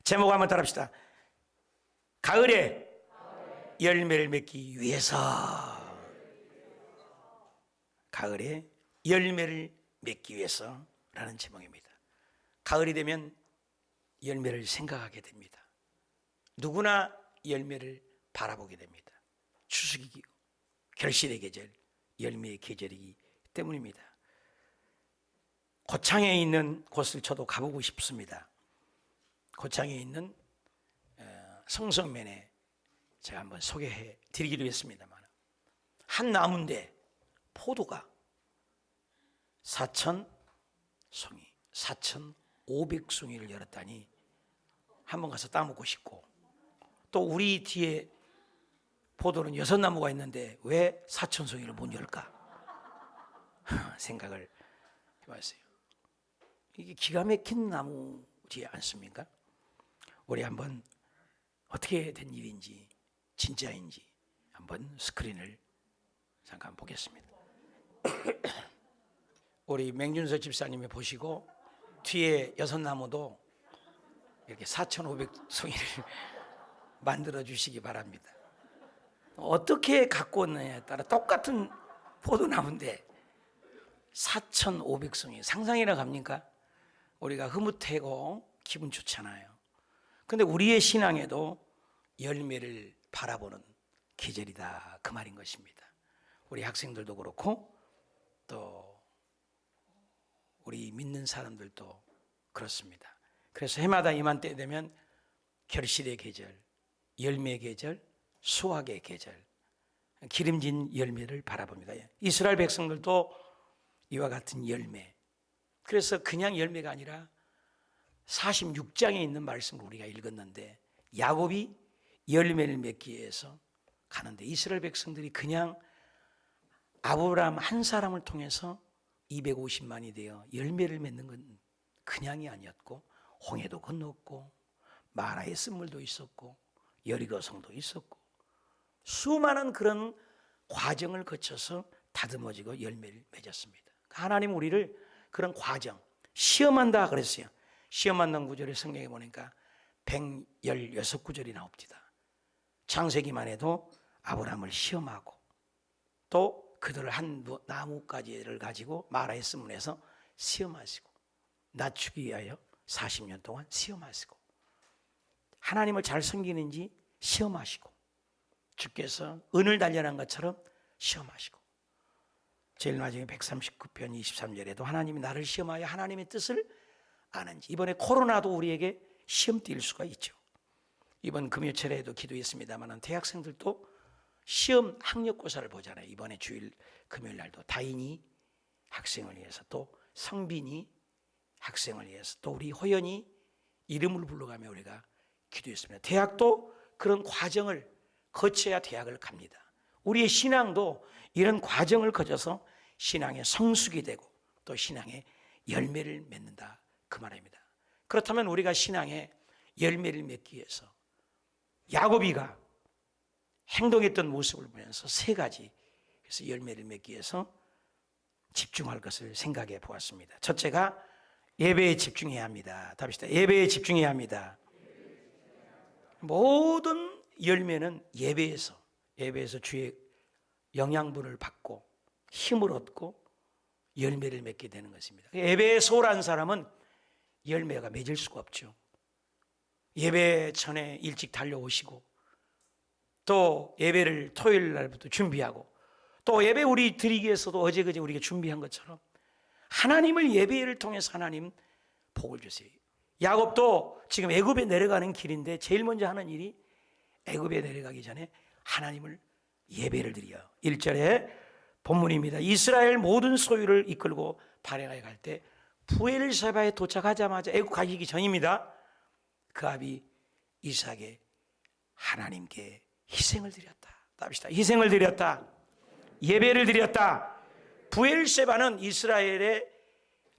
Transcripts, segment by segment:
제목 한번 따라합시다. 가을에 열매를 맺기 위해서. 가을에 열매를 맺기 위해서라는 제목입니다. 가을이 되면 열매를 생각하게 됩니다. 누구나 열매를 바라보게 됩니다. 추수기고 결실의 계절, 열매의 계절이기 때문입니다. 고창에 있는 곳을 저도 가보고 싶습니다. 고창에 있는 성성면에 제가 한번 소개해 드리기로 했습니다만, 한 나무인데 포도가 4,000송이, 4,500송이를 열었다니 한번 가서 따먹고 싶고, 또 우리 뒤에 포도는 6나무가 있는데 왜 4,000송이를 못 열까 생각을 해봤어요. 이게 기가 막힌 나무지 않습니까? 우리 한번 어떻게 된 일인지, 진짜인지 한번 스크린을 잠깐 보겠습니다. 우리 맹준서 집사님이 보시고 뒤에 6나무도 이렇게 4,500송이를 만들어 주시기 바랍니다. 어떻게 갖고 왔느냐에 따라 똑같은 포도나무인데 4,500송이, 상상이나 갑니까? 우리가 흐뭇하고 기분 좋잖아요. 근데 우리의 신앙에도 열매를 바라보는 계절이다, 그 말인 것입니다. 우리 학생들도 그렇고 또 우리 믿는 사람들도 그렇습니다. 그래서 해마다 이맘때 되면 결실의 계절, 열매의 계절, 수확의 계절, 기름진 열매를 바라봅니다. 이스라엘 백성들도 이와 같은 열매, 그래서 그냥 열매가 아니라 46장에 있는 말씀을 우리가 읽었는데, 야곱이 열매를 맺기 위해서 가는데 이스라엘 백성들이 그냥 아브라함 한 사람을 통해서 250만이 되어 열매를 맺는 건 그냥이 아니었고, 홍해도 건넜고 마라의 쓴물도 있었고 여리고성도 있었고 수많은 그런 과정을 거쳐서 다듬어지고 열매를 맺었습니다. 하나님 우리를 그런 과정, 시험한다 그랬어요. 시험한다는 구절을 성경에 보니까 116구절이 나옵니다. 창세기만 해도 아브라함을 시험하고 또 그들을 한 나뭇가지를 가지고 마라의 쓴물에서 시험하시고 낮추기 위하여 40년 동안 시험하시고 하나님을 잘 섬기는지 시험하시고 주께서 은을 단련한 것처럼 시험하시고 제일 마지막에 139편 23절에도 하나님이 나를 시험하여 하나님의 뜻을 아는지. 이번에 코로나도 우리에게 시험 띄울 수가 있죠. 이번 금요철에도 기도했습니다만 대학생들도 시험 학력고사를 보잖아요. 이번에 주일 금요일 날도 다인이 학생을 위해서, 또 성빈이 학생을 위해서, 또 우리 호연이 이름을 불러가며 우리가 기도했습니다. 대학도 그런 과정을 거쳐야 대학을 갑니다. 우리의 신앙도 이런 과정을 거쳐서 신앙의 성숙이 되고 또 신앙의 열매를 맺는다, 그 말입니다. 그렇다면 우리가 신앙의 열매를 맺기 위해서 야곱이가 행동했던 모습을 보면서 세 가지, 그래서 열매를 맺기 위해서 집중할 것을 생각해 보았습니다. 첫째가 예배에 집중해야 합니다. 답시다. 예배에 집중해야 합니다. 모든 열매는 예배에서 주의 영양분을 받고 힘을 얻고 열매를 맺게 되는 것입니다. 예배에 소홀한 사람은 열매가 맺을 수가 없죠. 예배 전에 일찍 달려오시고 또 예배를 토요일 날부터 준비하고 또 예배 우리 드리기 위해서도 어제 그제 우리가 준비한 것처럼 하나님을 예배를 통해서 하나님 복을 주세요. 야곱도 지금 애굽에 내려가는 길인데 제일 먼저 하는 일이 애굽에 내려가기 전에 하나님을 예배를 드려요. 1절에 본문입니다. 이스라엘 모든 소유를 이끌고 발행하여 갈 때 부엘세바에 도착하자마자, 애굽 가기 전입니다, 그 아비 이삭의 하나님께 희생을 드렸다. 답시다. 희생을 드렸다. 예배를 드렸다. 부엘세바는 이스라엘의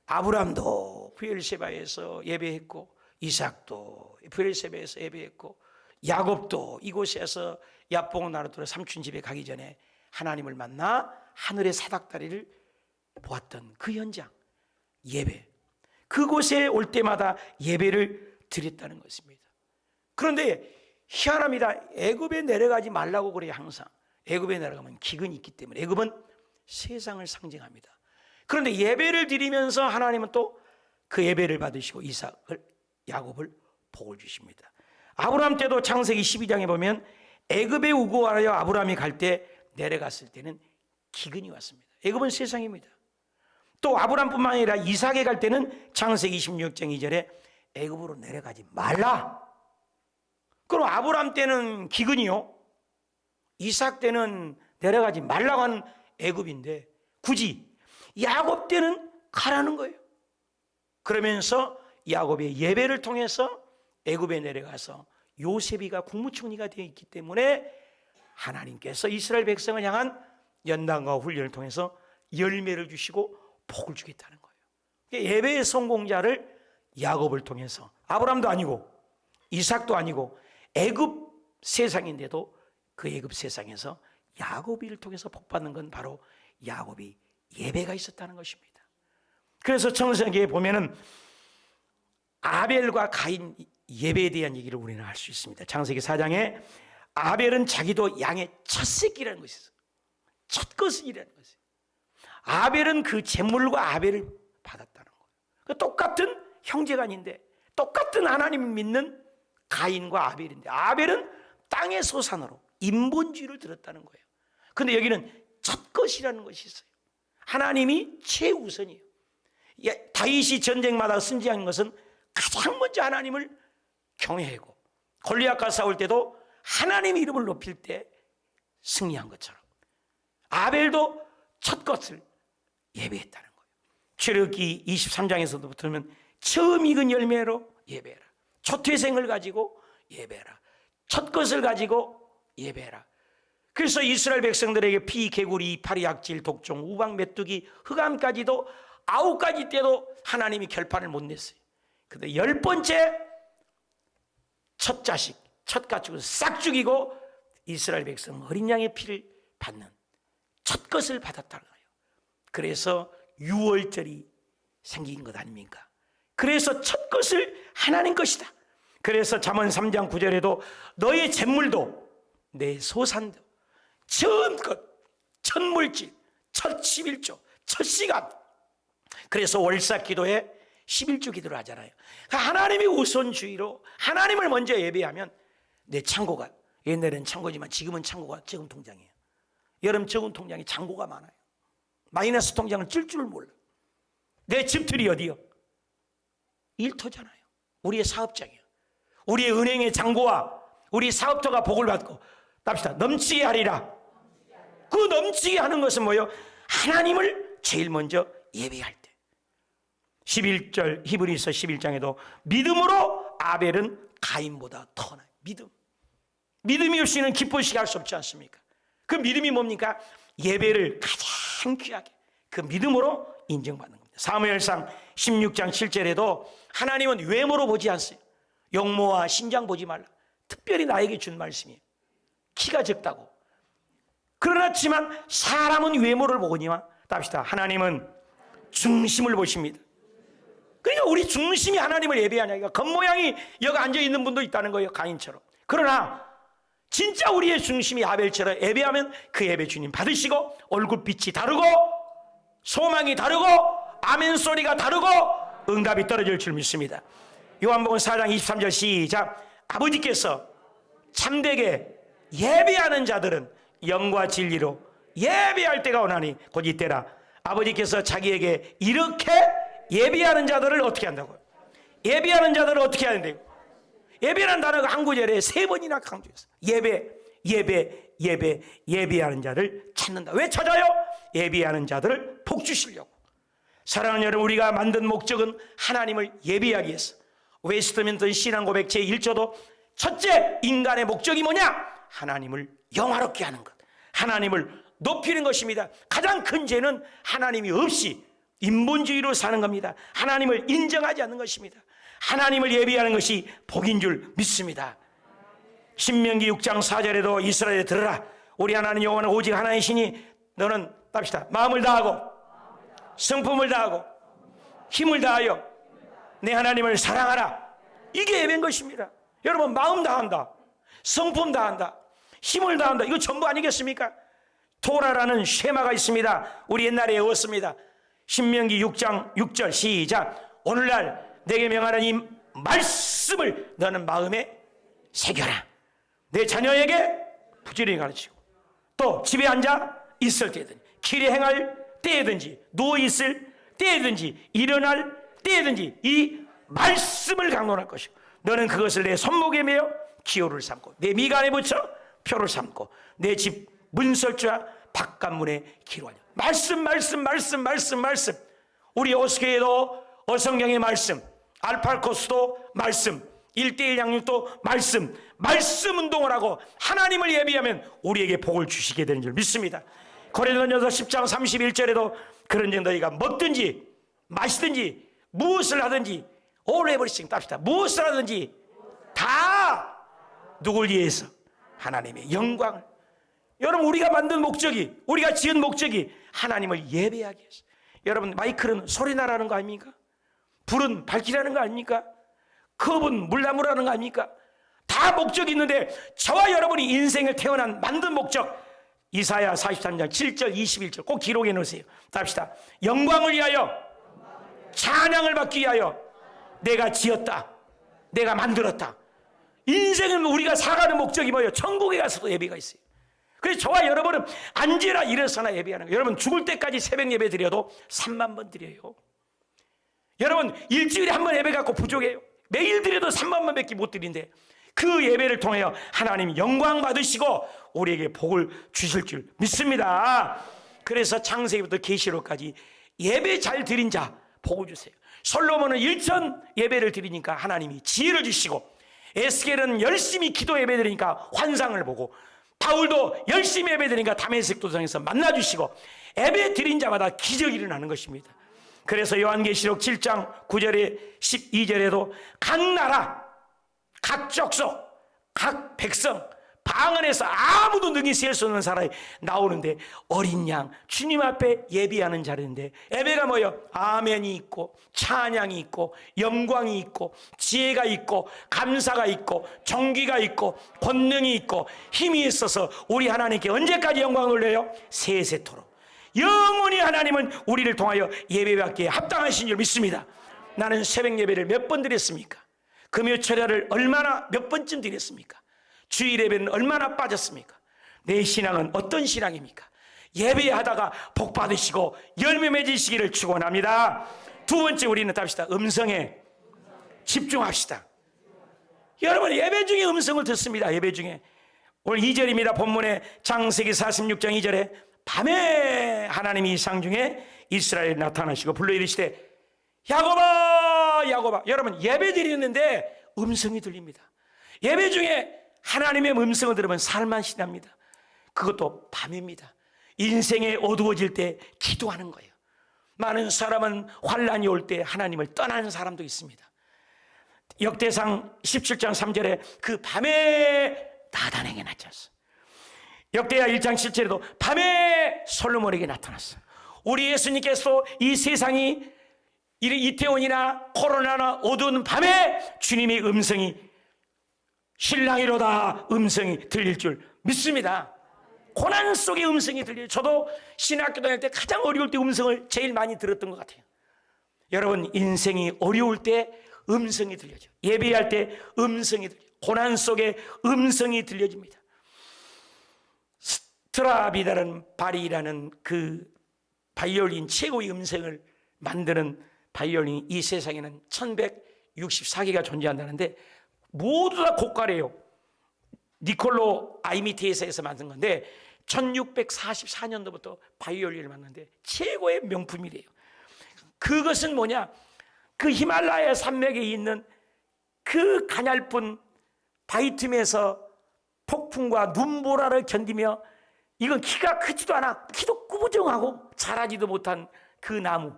아브람도 부엘세바에서 예배했고 이삭도 부엘세바에서 예배했고 야곱도 이곳에서 야뽕 나루토로 삼촌 집에 가기 전에 하나님을 만나 하늘의 사닥다리를 보았던 그 현장, 예배, 그곳에 올 때마다 예배를 드렸다는 것입니다. 그런데 희한합니다. 애굽에 내려가지 말라고 그래요. 항상 애굽에 내려가면 기근이 있기 때문에. 애굽은 세상을 상징합니다. 그런데 예배를 드리면서 하나님은 또 그 예배를 받으시고 이삭을, 야곱을 복을 주십니다. 아브라함 때도 창세기 12장에 보면 애굽에 우고하여 아브라함이 갈 때 내려갔을 때는 기근이 왔습니다. 애굽은 세상입니다. 또 아브라함뿐만 아니라 이삭에 갈 때는 창세기 26장 2절에 애굽으로 내려가지 말라. 그럼 아브라함 때는 기근이요, 이삭 때는 내려가지 말라고 하는 애굽인데 굳이 야곱 때는 가라는 거예요. 그러면서 야곱의 예배를 통해서 애굽에 내려가서 요셉이가 국무총리가 되어 있기 때문에 하나님께서 이스라엘 백성을 향한 연단과 훈련을 통해서 열매를 주시고 복을 주겠다는 거예요. 예배의 성공자를 야곱을 통해서, 아브라함도 아니고 이삭도 아니고 애굽 세상인데도 그 애굽 세상에서 야곱이를 통해서 복받는 건 바로 야곱이 예배가 있었다는 것입니다. 그래서 청세기에 보면은 아벨과 가인 예배에 대한 얘기를 우리는 할 수 있습니다. 창세기 4장에 아벨은 자기도 양의 첫 새끼라는 것이 있어요. 첫 것이라는 것이에요. 아벨은 그 제물과 아벨을 받았다는 거예요. 똑같은 형제간인데, 똑같은 하나님 믿는 가인과 아벨인데, 아벨은 땅의 소산으로 인본주의를 들었다는 거예요. 그런데 여기는 첫 것이라는 것이 있어요. 하나님이 최우선이에요. 다윗이 전쟁마다 승리한 것은 가장 먼저 하나님을 경외하고, 골리앗과 싸울 때도 하나님의 이름을 높일 때 승리한 것처럼 아벨도 첫 것을 예배했다는 거예요. 출애굽기 23장에서도 붙으면 처음 익은 열매로 예배해라, 초태생을 가지고 예배해라, 첫 것을 가지고 예배해라. 그래서 이스라엘 백성들에게 피, 개구리, 파리, 악질, 독종, 우박, 메뚜기, 흑암까지도 9가지 때도 하나님이 결판을 못 냈어요. 근데 10번째 첫 자식, 첫 가축을 싹 죽이고 이스라엘 백성 어린 양의 피를 받는 첫 것을 받았다는 거예요. 그래서 유월절이 생긴 것 아닙니까? 그래서 첫 것을 하나님 것이다. 그래서 잠언 3장 9절에도 너의 잿물도 내 소산도 처음 것, 첫 물질, 첫 11조, 첫 시간. 그래서 월삭 기도에 11조 기도를 하잖아요. 하나님의 우선주의로 하나님을 먼저 예배하면 내 창고가, 옛날에는 창고지만 지금은 창고가 저금 통장이에요. 여름 저금 통장에 잔고가 많아요. 마이너스 통장을 찔 줄을 몰라. 내 집들이 어디요? 일터잖아요. 우리의 사업장이에요. 우리의 은행의 잔고와 우리 사업터가 복을 받고 답시다, 넘치게 하리라. 그 넘치게 하는 것은 뭐예요? 하나님을 제일 먼저 예배할 때. 11절 히브리서 11장에도 믿음으로 아벨은 가인보다 더 나아요. 믿음이 없이는 기쁘시게 할 수 없지 않습니까? 그 믿음이 뭡니까? 예배를 가장 귀하게 그 믿음으로 인정받는 겁니다. 사무엘상 16장 7절에도 하나님은 외모로 보지 않으세요. 용모와 신장 보지 말라. 특별히 나에게 준 말씀이에요. 키가 적다고. 그러나지만 사람은 외모를 보거니와 답시다, 하나님은 중심을 보십니다. 그러니까 우리 중심이 하나님을 예배하냐니까. 겉모양이 여기 앉아있는 분도 있다는 거예요, 가인처럼. 그러나 진짜 우리의 중심이 아벨처럼 예배하면 그 예배 주님 받으시고 얼굴빛이 다르고 소망이 다르고 아멘 소리가 다르고 응답이 떨어질 줄 믿습니다. 요한복음 4장 23절 시작. 아버지께서 참되게 예배하는 자들은 영과 진리로 예배할 때가 오나니 곧 이때라. 아버지께서 자기에게 이렇게 예배하는 자들을 어떻게 한다고요? 예배하는 자들을 어떻게 하는데요? 예배라는 단어가 한 구절에 3번이나 강조했어요. 예배하는 자를 찾는다. 왜 찾아요? 예배하는 자들을 복 주시려고. 사랑하는 여러분, 우리가 만든 목적은 하나님을 예배하기 위해서. 웨스트민스터 신앙고백 제1조도 첫째 인간의 목적이 뭐냐? 하나님을 영화롭게 하는 것, 하나님을 높이는 것입니다. 가장 큰 죄는 하나님이 없이 인본주의로 사는 겁니다. 하나님을 인정하지 않는 것입니다. 하나님을 예배하는 것이 복인 줄 믿습니다. 신명기 6장 4절에도 이스라엘에 들으라. 우리 하나님 여호와는 오직 하나이시니 너는 답시다, 마음을 다하고 성품을 다하고 힘을 다하여 내 하나님을 사랑하라. 이게 예배인 것입니다. 여러분, 마음 다한다, 성품 다한다, 힘을 다한다, 이거 전부 아니겠습니까? 토라라는 쉐마가 있습니다. 우리 옛날에 외웠습니다. 신명기 6장 6절 시작. 오늘날 내게 명하는 이 말씀을 너는 마음에 새겨라. 내 자녀에게 부지런히 가르치고, 또 집에 앉아 있을 때든지, 길에 행할 때든지, 누워 있을 때든지, 일어날 때든지 이 말씀을 강론할 것이고, 너는 그것을 내 손목에 매어 기호를 삼고 내 미간에 붙여 표를 삼고 내 집 문설주와 바깥문에 기록하려. 말씀. 우리 오스교회도 어성경의 말씀, 알파코스도 말씀, 1:1 양육도 말씀 운동을 하고 하나님을 예비하면 우리에게 복을 주시게 되는 줄 믿습니다. 고린도전서 10장 31절에도 그런즉 너희가 먹든지 마시든지 무엇을 하든지 all everything 답시다. 무엇을 하든지 다 누굴 위해서? 하나님의 영광을. 여러분, 우리가 만든 목적이, 우리가 지은 목적이 하나님을 예배하기 위해서. 여러분, 마이크는 소리 나라는 거 아닙니까? 불은 밝히라는 거 아닙니까? 컵은 물 담으라는 거 아닙니까? 다 목적이 있는데 저와 여러분이 인생을 태어난 만든 목적, 이사야 43장 7절 21절 꼭 기록해 놓으세요. 답시다. 영광을 위하여, 찬양을 받기 위하여 내가 지었다, 내가 만들었다. 인생은 우리가 살아가는 목적이 뭐예요? 천국에 가서도 예배가 있어요. 그래서 저와 여러분은 앉으나 일어서나 예배하는 거예요. 여러분, 죽을 때까지 새벽 예배 드려도 3만 번 드려요. 여러분, 일주일에 한 번 예배 갖고 부족해요. 매일 드려도 3만 번 밖에 못 드린대. 그 예배를 통하여 하나님 영광 받으시고 우리에게 복을 주실 줄 믿습니다. 그래서 창세기부터 계시록까지 예배 잘 드린 자 복을 주세요. 솔로몬은 1천 예배를 드리니까 하나님이 지혜를 주시고, 에스겔은 열심히 기도 예배 드리니까 환상을 보고, 바울도 열심히 예배 드리니까 다메섹 도상에서 만나주시고, 예배 드린 자마다 기적이 일어나는 것입니다. 그래서 요한계시록 7장 9절에 12절에도 각 나라, 각 족속, 각 백성, 방 안에서 아무도 능히 셀 수 없는 사람이 나오는데 어린 양 주님 앞에 예배하는 자리인데, 예배가 뭐예요? 아멘이 있고 찬양이 있고 영광이 있고 지혜가 있고 감사가 있고 정기가 있고 권능이 있고 힘이 있어서 우리 하나님께 언제까지 영광을 올려요? 세세토록. 영원히 하나님은 우리를 통하여 예배받기에 합당하신 줄 믿습니다. 나는 새벽 예배를 몇 번 드렸습니까? 금요철야를 얼마나 몇 번쯤 드렸습니까? 주일 예배는 얼마나 빠졌습니까? 내 신앙은 어떤 신앙입니까? 예배하다가 복 받으시고 열매 맺으시기를 축원합니다. 두 번째, 우리는 답시다. 음성에 집중합시다. 여러분, 예배 중에 음성을 듣습니다. 예배 중에 오늘 2절입니다. 본문에 창세기 46장 2절에 밤에 하나님이 이상 중에 이스라엘에 나타나시고 불러 이르시되 야곱아 야곱아. 여러분, 예배 드리는데 음성이 들립니다. 예배 중에 하나님의 음성을 들으면 살만시 납니다. 그것도 밤입니다. 인생이 어두워질 때 기도하는 거예요. 많은 사람은 환난이 올 때 하나님을 떠나는 사람도 있습니다. 역대상 17장 3절에 그 밤에 나단에게 나타났어. 역대하 1장 7절에도 밤에 솔로몬에게 나타났어. 우리 예수님께서 이 세상이 이태원이나 코로나나 어두운 밤에 주님의 음성이 신랑이로다 음성이 들릴 줄 믿습니다. 고난 속에 음성이 들려요. 저도 신학교 다닐 때 가장 어려울 때 음성을 제일 많이 들었던 것 같아요. 여러분, 인생이 어려울 때 음성이 들려져요. 예배할 때 음성이 들려요. 고난 속에 음성이 들려집니다. 스트라비다라는 바리라는 그 바이올린 최고의 음성을 만드는 바이올린이 이 세상에는 1164개가 존재한다는데 모두 다 고가래요. 니콜로 아이미티에서에서 만든 건데 1644년도부터 바이올린을 만드는데 최고의 명품이래요. 그것은 뭐냐? 그 히말라야 산맥에 있는 그 가냘픈 바이틈에서 폭풍과 눈보라를 견디며, 이건 키가 크지도 않아, 키도 꾸부정하고 자라지도 못한 그 나무,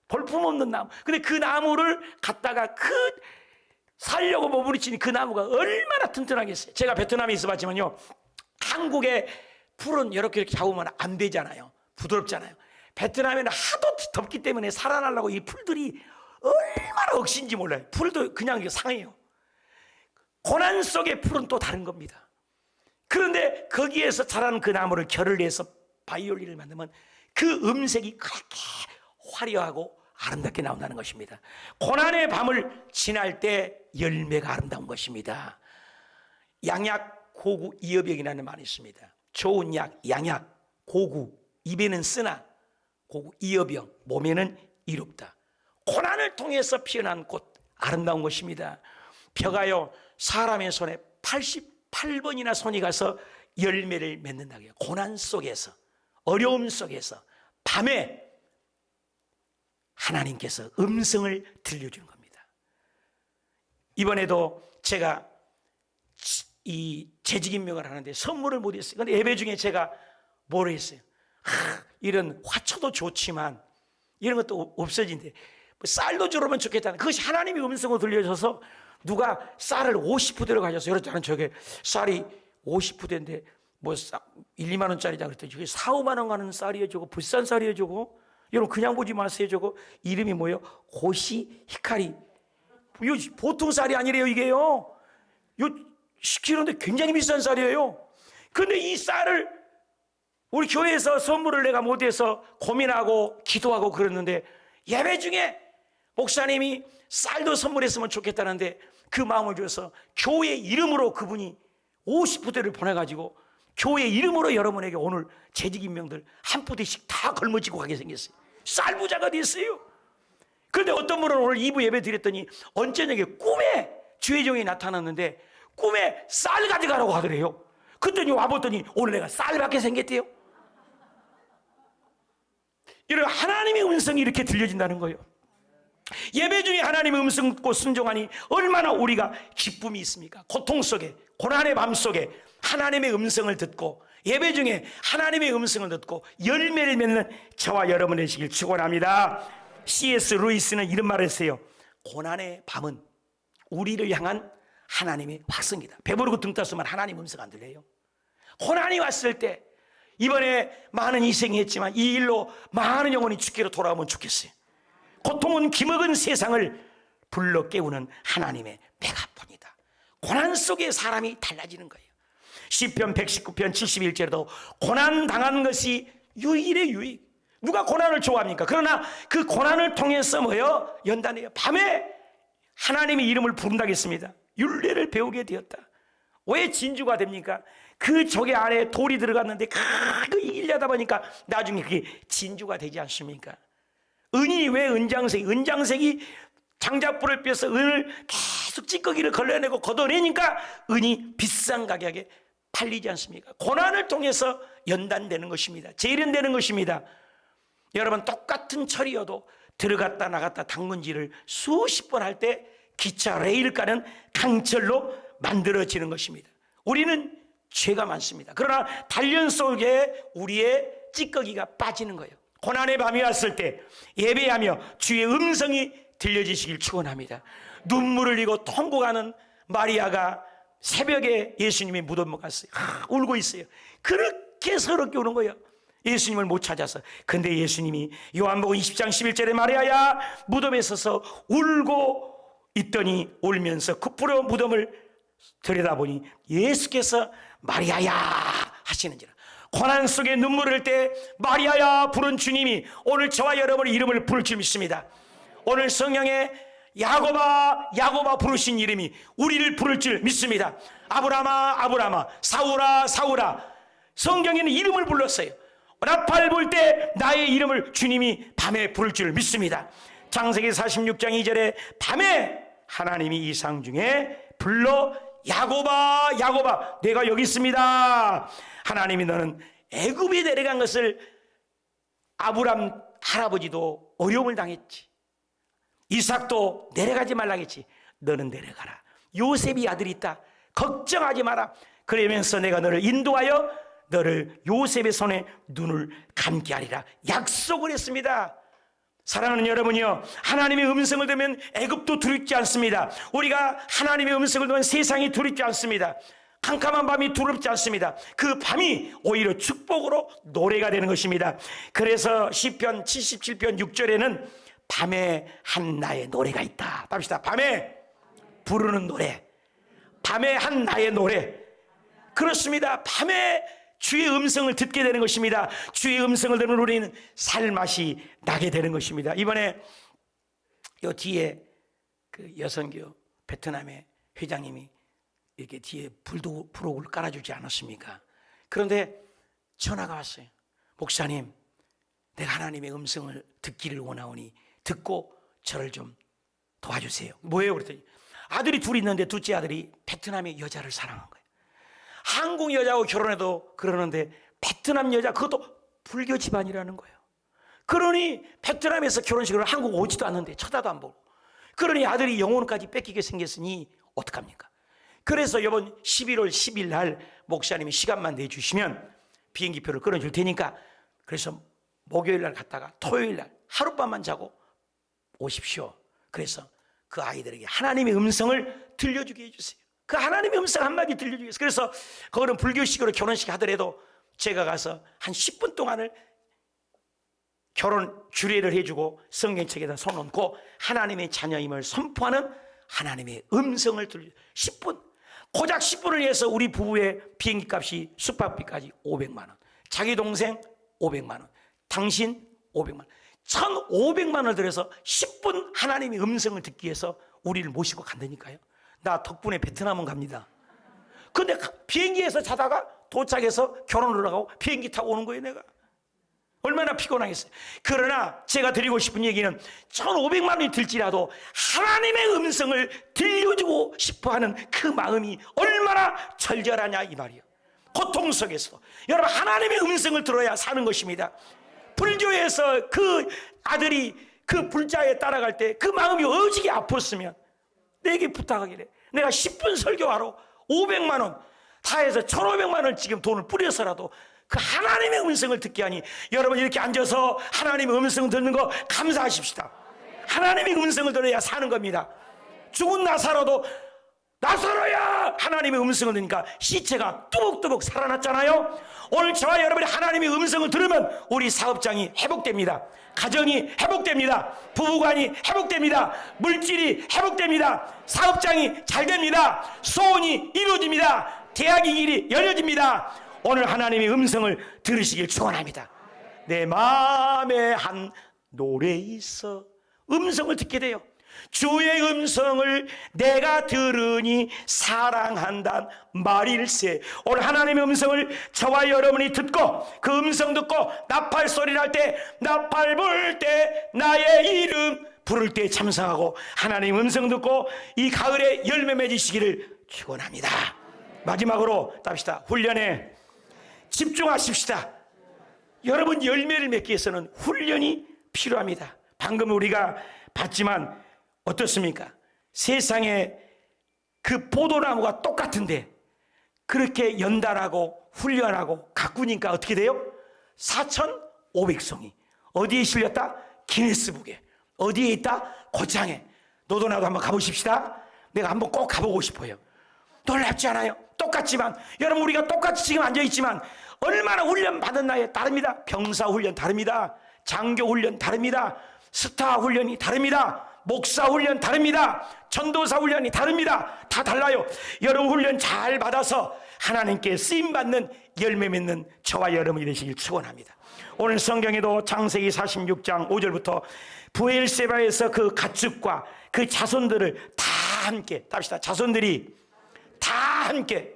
볼품없는 나무. 근데 그 나무를 갖다가 살려고 몸부림치니 그 나무가 얼마나 튼튼하겠어요. 제가 베트남에 있어봤지만요, 한국의 풀은 이렇게 잡으면 안 되잖아요. 부드럽잖아요. 베트남에는 하도 덥기 때문에 살아나려고 이 풀들이 얼마나 억신지 몰라요. 풀도 그냥 상해요. 고난 속의 풀은 또 다른 겁니다. 그런데 거기에서 자라는 그 나무를 결을 내서 바이올린을 만들면 그 음색이 그렇게 화려하고 아름답게 나온다는 것입니다. 고난의 밤을 지날 때 열매가 아름다운 것입니다. 양약, 고구, 이어병이라는 말이 있습니다. 좋은 약, 양약, 고구, 입에는 쓰나 고구, 이어병, 몸에는 이롭다. 고난을 통해서 피어난 꽃, 아름다운 것입니다. 벼가요, 사람의 손에 88번이나 손이 가서 열매를 맺는다고 해요. 고난 속에서, 어려움 속에서 밤에 하나님께서 음성을 들려주는 겁니다. 이번에도 제가 이 재직임명을 하는데 선물을 못 했어요. 그런데 예배 중에 제가 뭐를 했어요? 이런 화초도 좋지만 이런 것도 없어진대. 쌀도 주려면 좋겠다는, 그것이 하나님의 음성으로 들려줘서 누가 쌀을 50부대로 가져서 여러분 저게 쌀이 50부대인데 뭐 1, 2만 원짜리다 그랬더니 저게 4, 5만 원 가는 쌀이에요. 저거 비싼 쌀이에요. 저거 여러분 그냥 보지 마세요. 저거 이름이 뭐예요? 고시 히카리. 보통 쌀이 아니래요. 이게요, 요 10kg인데 굉장히 비싼 쌀이에요. 근데 이 쌀을 우리 교회에서 선물을 내가 못해서 고민하고 기도하고 그랬는데 예배 중에 목사님이 쌀도 선물했으면 좋겠다는데 그 마음을 줘서 교회 이름으로 그분이 50부대를 보내가지고 교회 이름으로 여러분에게 오늘 재직임명들 한 부대씩 다 걸머지고 가게 생겼어요. 쌀부자가 됐어요. 그런데 어떤 분은 오늘 2부 예배 드렸더니 언제녁에 꿈에 주의 종이 나타났는데 꿈에 쌀 가져가라고 하더래요. 그랬더니 와봤더니 오늘 내가 쌀 받게 생겼대요. 이런 하나님의 음성이 이렇게 들려진다는 거예요. 예배 중에 하나님의 음성 듣고 순종하니 얼마나 우리가 기쁨이 있습니까? 고통 속에, 고난의 밤 속에 하나님의 음성을 듣고 예배 중에 하나님의 음성을 듣고 열매를 맺는 저와 여러분 되시길 축원합니다. C.S. 루이스는 이런 말을 했어요. 고난의 밤은 우리를 향한 하나님의 확성이다. 배부르고 등 떴으면 하나님 음성 안 들려요. 고난이 왔을 때 이번에 많은 희생이 했지만 이 일로 많은 영혼이 주께로 돌아오면 좋겠어요. 고통은 기먹은 세상을 불러 깨우는 하나님의 메가폰이다. 고난 속에 사람이 달라지는 거예요. 시편 119편 71절에도 고난 당한 것이 유일의 유익. 누가 고난을 좋아합니까? 그러나 그 고난을 통해서 뭐요? 연단해요. 밤에 하나님의 이름을 부른다고 했습니다. 율례를 배우게 되었다. 왜 진주가 됩니까? 그 적의 안에 돌이 들어갔는데 그거 이기려다 보니까 나중에 그게 진주가 되지 않습니까? 은이 왜 은장색이 장작불을 펴서 은을 계속 찌꺼기를 걸러내고 걷어내니까 은이 비싼 가격에 팔리지 않습니까? 고난을 통해서 연단되는 것입니다. 재련되는 것입니다. 여러분 똑같은 철이어도 들어갔다 나갔다 당근질을 수십 번 할 때 기차 레일가는 강철로 만들어지는 것입니다. 우리는 죄가 많습니다. 그러나 단련 속에 우리의 찌꺼기가 빠지는 거예요. 고난의 밤이 왔을 때 예배하며 주의 음성이 들려지시길 축원합니다. 눈물을 흘리고 통곡하는 마리아가 새벽에 예수님의 무덤에 갔어요. 울고 있어요. 그렇게 서럽게 우는 거예요. 예수님을 못 찾아서. 근데 예수님이 요한복음 20장 11절에 마리아야 무덤에 서서 울고 있더니 울면서 급부려 무덤을 들여다보니 예수께서 마리아야 하시는지라. 고난 속에 눈물을 흘릴 때 마리아야 부른 주님이 오늘 저와 여러분의 이름을 부를 줄 믿습니다. 오늘 성경에 야고바 야고바 부르신 이름이 우리를 부를 줄 믿습니다. 아브라함아 아브라함아, 사울아 사울아. 성경에는 이름을 불렀어요. 나팔 불 때 나의 이름을 주님이 밤에 부를 줄 믿습니다. 창세기 46장 2절에 밤에 하나님이 이상 중에 불러 야고바 야고바 내가 여기 있습니다. 하나님이 너는 애굽에 내려간 것을 아브람 할아버지도 어려움을 당했지. 이삭도 내려가지 말라고 했지. 너는 내려가라. 요셉이 아들이 있다. 걱정하지 마라. 그러면서 내가 너를 인도하여 너를 요셉의 손에 눈을 감게 하리라 약속을 했습니다. 사랑하는 여러분이요, 하나님의 음성을 들으면 애굽도 두렵지 않습니다. 우리가 하나님의 음성을 들으면 세상이 두렵지 않습니다. 캄캄한 밤이 두렵지 않습니다. 그 밤이 오히려 축복으로 노래가 되는 것입니다. 그래서 시편 77편 6절에는 밤에 한 나의 노래가 있다. 답시다. 밤에 부르는 노래. 밤에 한 나의 노래. 그렇습니다. 밤에 주의 음성을 듣게 되는 것입니다. 주의 음성을 들으면 우리는 살맛이 나게 되는 것입니다. 이번에 요 뒤에 그 여선교 베트남의 회장님이 이렇게 뒤에 부록을 깔아주지 않았습니까? 그런데 전화가 왔어요. 목사님, 내가 하나님의 음성을 듣기를 원하오니 듣고 저를 좀 도와주세요. 뭐예요? 그랬더니 아들이 둘이 있는데 둘째 아들이 베트남의 여자를 사랑한 거예요. 한국 여자하고 결혼해도 그러는데 베트남 여자, 그것도 불교 집안이라는 거예요. 그러니 베트남에서 결혼식을 한국 오지도 않는데 쳐다도 안 보고, 그러니 아들이 영혼까지 뺏기게 생겼으니 어떡합니까? 그래서 이번 11월 10일 날 목사님이 시간만 내주시면 비행기표를 끊어줄 테니까, 그래서 목요일 날 갔다가 토요일 날 하룻밤만 자고 오십시오. 그래서 그 아이들에게 하나님의 음성을 들려주게 해주세요. 그 하나님의 음성 한마디 들려주겠어요. 그래서 그거는 불교식으로 결혼식 하더라도 제가 가서 한 10분 동안을 결혼 주례를 해주고 성경책에다 손 얹고 하나님의 자녀임을 선포하는 하나님의 음성을 들려. 10분, 고작 10분을 위해서 우리 부부의 비행기 값이 숙박비까지 500만 원, 자기 동생 500만 원, 당신 500만 원, 1,500만 원을 들여서 10분 하나님의 음성을 듣기 위해서 우리를 모시고 간다니까요. 나 덕분에 베트남은 갑니다. 근데 비행기에서 자다가 도착해서 결혼을 하고 비행기 타고 오는 거예요. 내가 얼마나 피곤하겠어요. 그러나 제가 드리고 싶은 얘기는 1,500만 원이 들지라도 하나님의 음성을 들려주고 싶어하는 그 마음이 얼마나 절절하냐 이 말이에요. 고통 속에서도 여러분 하나님의 음성을 들어야 사는 것입니다. 불교에서 그 아들이 그 불자에 따라갈 때 그 마음이 어지게 아팠으면 내게 부탁하기래. 내가 10분 설교하러 500만 원 다 해서 1,500만 원을 지금 돈을 뿌려서라도 그 하나님의 음성을 듣게 하니, 여러분 이렇게 앉아서 하나님의 음성을 듣는 거 감사하십시다. 하나님의 음성을 들어야 사는 겁니다. 죽은 나사로도 나사로야 하나님의 음성을 들으니까 시체가 뚜벅뚜벅 살아났잖아요. 오늘 저와 여러분이 하나님의 음성을 들으면 우리 사업장이 회복됩니다. 가정이 회복됩니다. 부부관이 회복됩니다. 물질이 회복됩니다. 사업장이 잘 됩니다. 소원이 이루어집니다. 대학의 길이 열려집니다. 오늘 하나님의 음성을 들으시길 축원합니다. 내 마음에 한 노래 있어. 음성을 듣게 돼요. 주의 음성을 내가 들으니 사랑한단 말일세. 오늘 하나님의 음성을 저와 여러분이 듣고 그 음성 듣고 나팔 소리를 할 때, 나팔 불 때 나의 이름 부를 때 참석하고 하나님의 음성 듣고 이 가을에 열매 맺으시기를 축원합니다. 마지막으로 답시다. 훈련에 집중하십시다. 여러분 열매를 맺기 위해서는 훈련이 필요합니다. 방금 우리가 봤지만 어떻습니까? 세상에 그 포도나무가 똑같은데 그렇게 연달하고 훈련하고 가꾸니까 어떻게 돼요? 4,500송이. 어디에 실렸다? 기네스북에. 어디에 있다? 고창에. 너도 나도 한번 가보십시다. 내가 한번 꼭 가보고 싶어요. 놀랍지 않아요? 똑같지만 여러분 우리가 똑같이 지금 앉아있지만 얼마나 훈련 받은 나에 다릅니다. 병사 훈련 다릅니다. 장교 훈련 다릅니다. 스타 훈련이 다릅니다. 목사 훈련 다릅니다. 전도사 훈련이 다릅니다. 다 달라요. 여러분 훈련 잘 받아서 하나님께 쓰임받는 열매 맺는 저와 여러분이 되시길 축원합니다. 오늘 성경에도 창세기 46장 5절부터 부엘세바에서 그 가축과 그 자손들을 다 함께 답시다. 자손들이 다 함께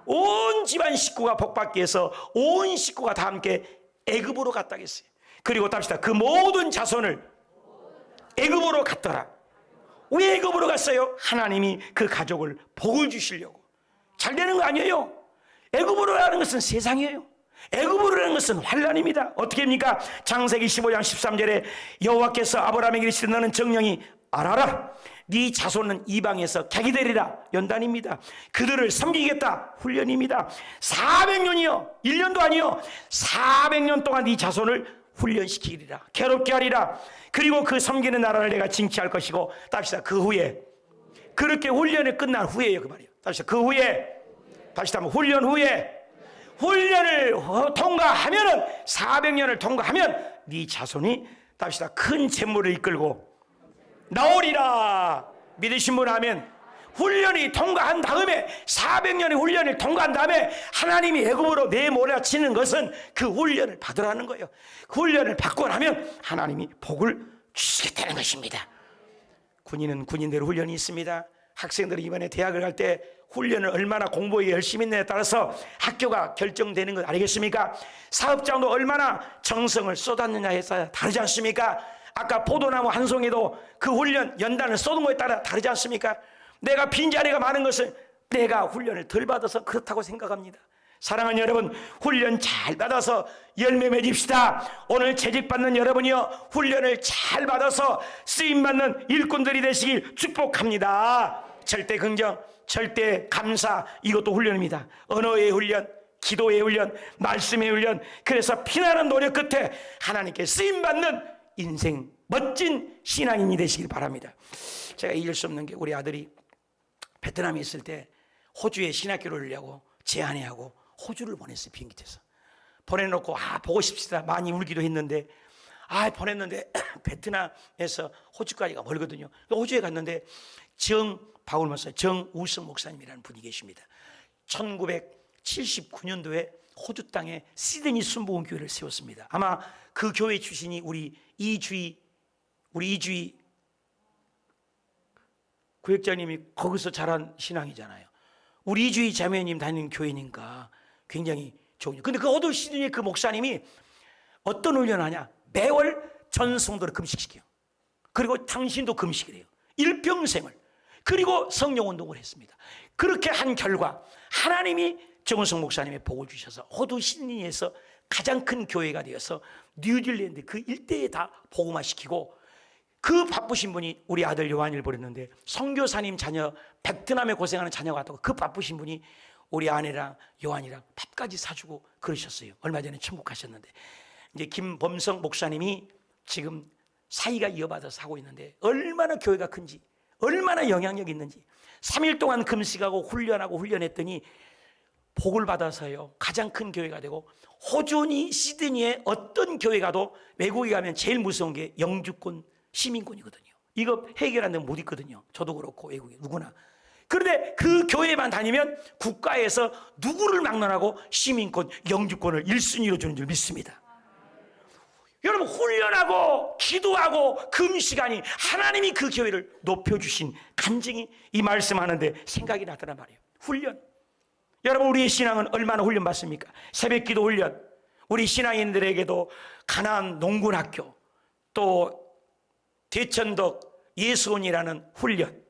온 집안 식구가 복받기 위해서 온 식구가 다 함께 애굽으로 갔다 했어요. 그리고 답시다. 그 모든 자손을 애굽으로 갔더라. 왜 애굽으로 갔어요? 하나님이 그 가족을 복을 주시려고. 잘 되는 거 아니에요. 애굽으로 가는 것은 세상이에요. 애굽으로 가는 것은 환난입니다. 어떻게 합니까? 창세기 15장 13절에 여호와께서 아브라함에게 이르시되 너는 정령이 알아라. 네 자손은 이방에서 객이 되리라. 연단입니다. 그들을 섬기겠다. 훈련입니다. 400년이요. 1년도 아니요. 400년 동안 네 자손을 훈련시키리라. 괴롭게 하리라. 그리고 그 섬기는 나라를 내가 징치할 것이고 답시다. 그 후에 그렇게 훈련이 끝난 후에요. 그 말이에요. 답시다. 그 후에 다시 한번 훈련 후에 훈련을 통과하면은 400년을 통과하면 네 자손이 답시다. 큰 재물을 이끌고 나오리라. 믿으신 분 하면 훈련이 통과한 다음에 400년의 훈련을 통과한 다음에 하나님이 애굽으로 내몰아치는 것은 그 훈련을 받으라는 거예요. 그 훈련을 받고 나면 하나님이 복을 주시겠다는 것입니다. 군인은 군인대로 훈련이 있습니다. 학생들이 이번에 대학을 갈 때 훈련을 얼마나 공부에 열심히 했느냐에 따라서 학교가 결정되는 것 아니겠습니까? 사업장도 얼마나 정성을 쏟았느냐에 따라 다르지 않습니까? 아까 포도나무 한 송이도 그 훈련 연단을 쏟은 거에 따라 다르지 않습니까? 내가 빈자리가 많은 것은 내가 훈련을 덜 받아서 그렇다고 생각합니다. 사랑하는 여러분, 훈련 잘 받아서 열매 맺읍시다. 오늘 재직받는 여러분이요, 훈련을 잘 받아서 쓰임받는 일꾼들이 되시길 축복합니다. 절대 긍정, 절대 감사, 이것도 훈련입니다. 언어의 훈련, 기도의 훈련, 말씀의 훈련. 그래서 피나는 노력 끝에 하나님께 쓰임받는 인생, 멋진 신앙인이 되시길 바랍니다. 제가 잊을 수 없는 게, 우리 아들이 베트남에 있을 때 호주에 신학교를 하려고 제안해하고 호주를 보냈어요. 비행기 타서 보내놓고 보고 싶시다 많이 울기도 했는데, 보냈는데 베트남에서 호주까지가 멀거든요. 호주에 갔는데 바울 목사, 정우성 목사님이라는 분이 계십니다. 1979년도에 호주 땅에 시드니 순복음교회를 세웠습니다. 아마 그 교회 출신이 우리 이주희 구역장님이 거기서 자란 신앙이잖아요. 우리 이주희 자매님 다니는 교회니까 굉장히 좋은. 근데 그 호주 시드니의 그 목사님이 어떤 훈련하냐? 매월 전 성도를 금식시켜요. 그리고 당신도 금식을 해요. 일평생을. 그리고 성령운동을 했습니다. 그렇게 한 결과 하나님이 정은성 목사님의 복을 주셔서 호주 시드니에서 가장 큰 교회가 되어서 뉴질랜드 그 일대에 다 복음화시키고, 그 바쁘신 분이 우리 아들 요한이를 버렸는데, 선교사님 자녀, 베트남에 고생하는 자녀가 왔다고 그 바쁘신 분이 우리 아내랑 요한이랑 밥까지 사주고 그러셨어요. 얼마 전에 천국 가셨는데, 이제 김범성 목사님이 지금 사이가 이어받아서 하고 있는데, 얼마나 교회가 큰지, 얼마나 영향력이 있는지. 3일 동안 금식하고 훈련했더니 복을 받아서요, 가장 큰 교회가 되고, 호주니 시드니에 어떤 교회 가도 외국에 가면 제일 무서운 게 영주권, 시민권이거든요. 이거 해결 안 되면 못 있거든요. 저도 그렇고 외국에 누구나. 그런데 그 교회만 다니면 국가에서 누구를 막론하고 시민권, 영주권을 1순위로 주는 줄 믿습니다. 여러분, 훈련하고 기도하고 금시간이 하나님이 그 교회를 높여주신 간증이 이 말씀하는데 생각이 나더란 말이에요. 훈련. 여러분, 우리의 신앙은 얼마나 훈련받습니까? 새벽기도 훈련. 우리 신앙인들에게도 가나안 농군학교, 또 대천덕 예수원이라는 훈련.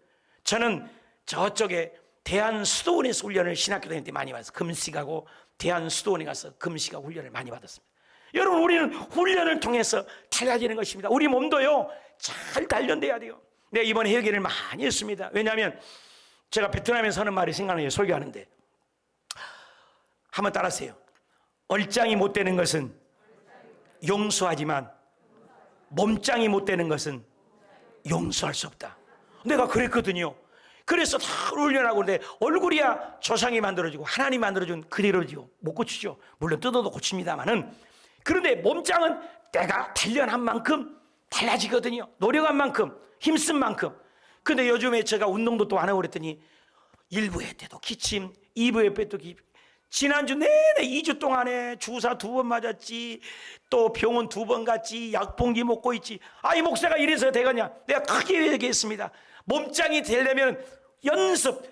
저는 저쪽에 대한수도원에서 훈련을 신학교 다닐 때 많이 받았어요. 금식하고 대한수도원에 가서 금식하고 훈련을 많이 받았습니다. 여러분, 우리는 훈련을 통해서 달라지는 것입니다. 우리 몸도요, 잘 단련돼야 돼요. 내가 이번에 회개를 많이 했습니다. 왜냐하면 제가 베트남에서 하는 말이 생각나요. 설교하는데 한번 따라하세요. 얼짱이 못 되는 것은 용서하지만 몸짱이 못 되는 것은 용서할 수 없다. 내가 그랬거든요. 그래서 다 훈련하고, 근데 얼굴이야 조상이 만들어지고 하나님 만들어준 그대로지요. 못 고치죠. 물론 뜯어도 고칩니다만은. 그런데 몸짱은 내가 단련한 만큼 달라지거든요. 노력한 만큼, 힘쓴 만큼. 근데 요즘에 제가 운동도 또 안 하고 그랬더니 1부회 때도 기침, 2부회 때도 기침. 지난주 내내 2주 동안에 주사 2번 맞았지, 또 병원 2번 갔지, 약봉지 먹고 있지. 이 목사가 이래서 되겠냐? 내가 크게 얘기했습니다. 몸짱이 되려면 연습,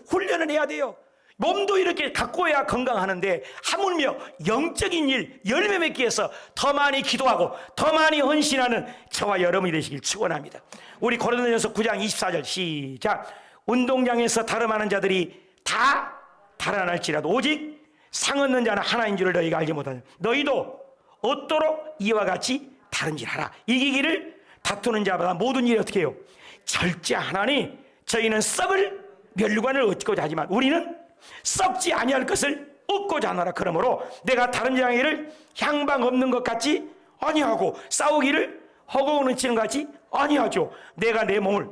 훈련을 해야 돼요. 몸도 이렇게 가꿔야 건강하는데, 하물며 영적인 일, 열매 맺기 위해서 더 많이 기도하고 더 많이 헌신하는 저와 여러분이 되시길 축원합니다. 우리 고린도전서 9장 24절 시작. 운동장에서 다름하는 자들이 다 달아날지라도 오직 상 얻는 자는 하나인 줄을 너희가 알지 못하냐. 너희도 얻도록 이와 같이 다른질하라. 이기기를 다투는 자보다 모든 일이 어떻게 해요? 절제하나니 저희는 썩을 멸관을 얻고자 하지만 우리는 썩지 아니할 것을 얻고자 하노라. 그러므로 내가 다른 자에게를 향방 없는 것 같이 아니하고 싸우기를 허공을 치는 것 같이 아니하죠. 내가 내 몸을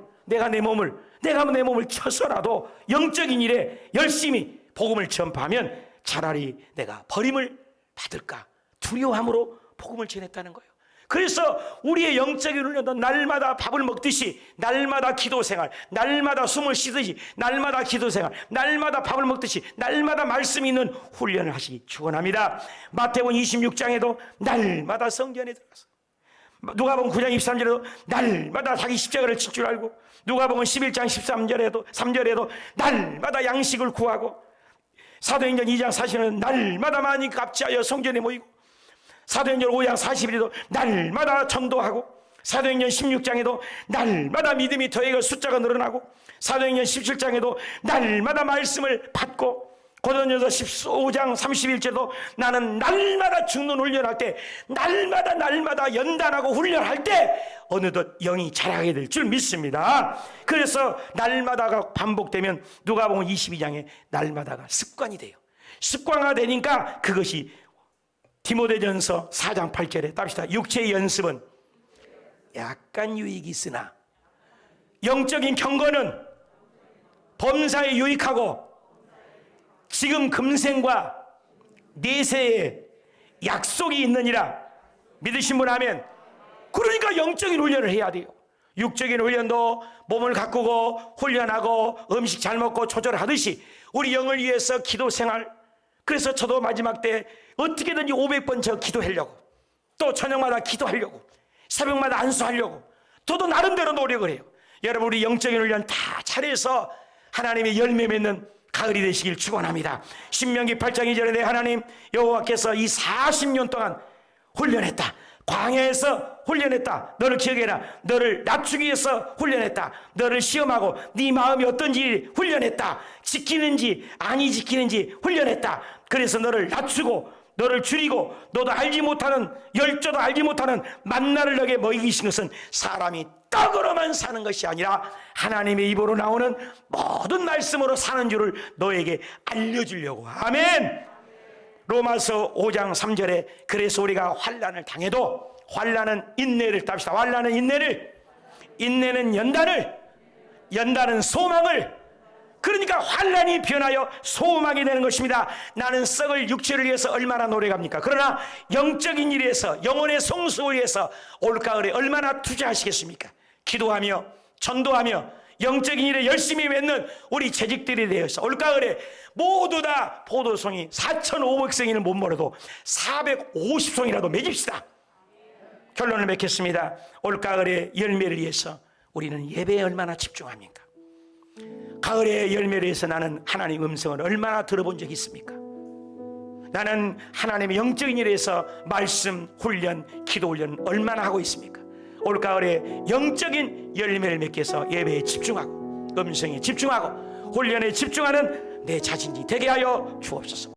쳐서라도 영적인 일에 열심히 복음을 전파하면 차라리 내가 버림을 받을까 두려움으로 복음을 전했다는 거예요. 그래서 우리의 영적인 훈련도 날마다 밥을 먹듯이, 날마다 기도 생활, 날마다 숨을 쉬듯이, 날마다 기도 생활, 날마다 밥을 먹듯이, 날마다 말씀이 있는 훈련을 하시기 축원합니다. 마태복음 26장에도 날마다 성전에 들어가서, 누가복음 9장 23절에도 날마다 자기 십자가를 칠 줄 알고, 누가복음 11장 3절에도 날마다 양식을 구하고, 사도행전 2장 40절에는 날마다 많이 갑지하여 성전에 모이고, 사도행전 5장 40일에도 날마다 전도하고, 사도행전 16장에도 날마다 믿음이 더해서 숫자가 늘어나고, 사도행전 17장에도 날마다 말씀을 받고, 고린도전서 15장 31절도 나는 날마다 죽는 훈련할 때, 날마다 연단하고 훈련할 때 어느덧 영이 자라게 될 줄 믿습니다. 그래서 날마다가 반복되면 누가복음 22장에 날마다가 습관이 돼요. 습관화 되니까 그것이 디모데전서 4장 8절에 답시다. 육체의 연습은 약간 유익이 있으나 영적인 경건은 범사에 유익하고 지금 금생과 내세에 약속이 있느니라. 믿으신 분 하면. 그러니까 영적인 훈련을 해야 돼요. 육적인 훈련도 몸을 가꾸고 훈련하고 음식 잘 먹고 조절하듯이 우리 영을 위해서 기도 생활. 그래서 저도 마지막 때 어떻게든지 500번 저 기도하려고, 또 저녁마다 기도하려고, 새벽마다 안수하려고 저도 나름대로 노력을 해요. 여러분, 우리 영적인 훈련 다 잘해서 하나님의 열매 맺는 가을이 되시길 축원합니다. 신명기 8장 2절에 내 하나님 여호와께서 이 40년 동안 훈련했다. 광야에서 훈련했다. 너를 기억해라. 너를 낮추기 위해서 훈련했다. 너를 시험하고 네 마음이 어떤지 훈련했다. 지키는지 아니 지키는지 훈련했다. 그래서 너를 낮추고 너를 줄이고, 너도 알지 못하는, 열조도 알지 못하는 만나를 너에게 먹이신 것은 사람이 떡으로만 사는 것이 아니라 하나님의 입으로 나오는 모든 말씀으로 사는 줄을 너에게 알려주려고. 아멘. 로마서 5장 3절에 그래서 우리가 환난을 당해도, 환난은 인내를 답시다. 환난은 인내를, 인내는 연단을, 연단은 소망을. 그러니까 환난이 변하여 소망이 되는 것입니다. 나는 썩을 육체를 위해서 얼마나 노력합니까? 그러나 영적인 일에 서 영혼의 성숙을 위해서 올가을에 얼마나 투자하시겠습니까? 기도하며 전도하며 영적인 일에 열심히 맺는 우리 재직들이 되어서 올가을에 모두 다 포도송이 4,500송이를 못 몰아도 450송이라도 맺읍시다. 결론을 맺겠습니다. 올가을의 열매를 위해서 우리는 예배에 얼마나 집중합니까? 가을의 열매를 위해서 나는 하나님 음성을 얼마나 들어본 적이 있습니까? 나는 하나님의 영적인 일에 서 말씀 훈련, 기도 훈련 얼마나 하고 있습니까? 올가을에 영적인 열매를 맺기 위해서 예배에 집중하고, 음성에 집중하고, 훈련에 집중하는 내 자신이 되게 하여 주옵소서.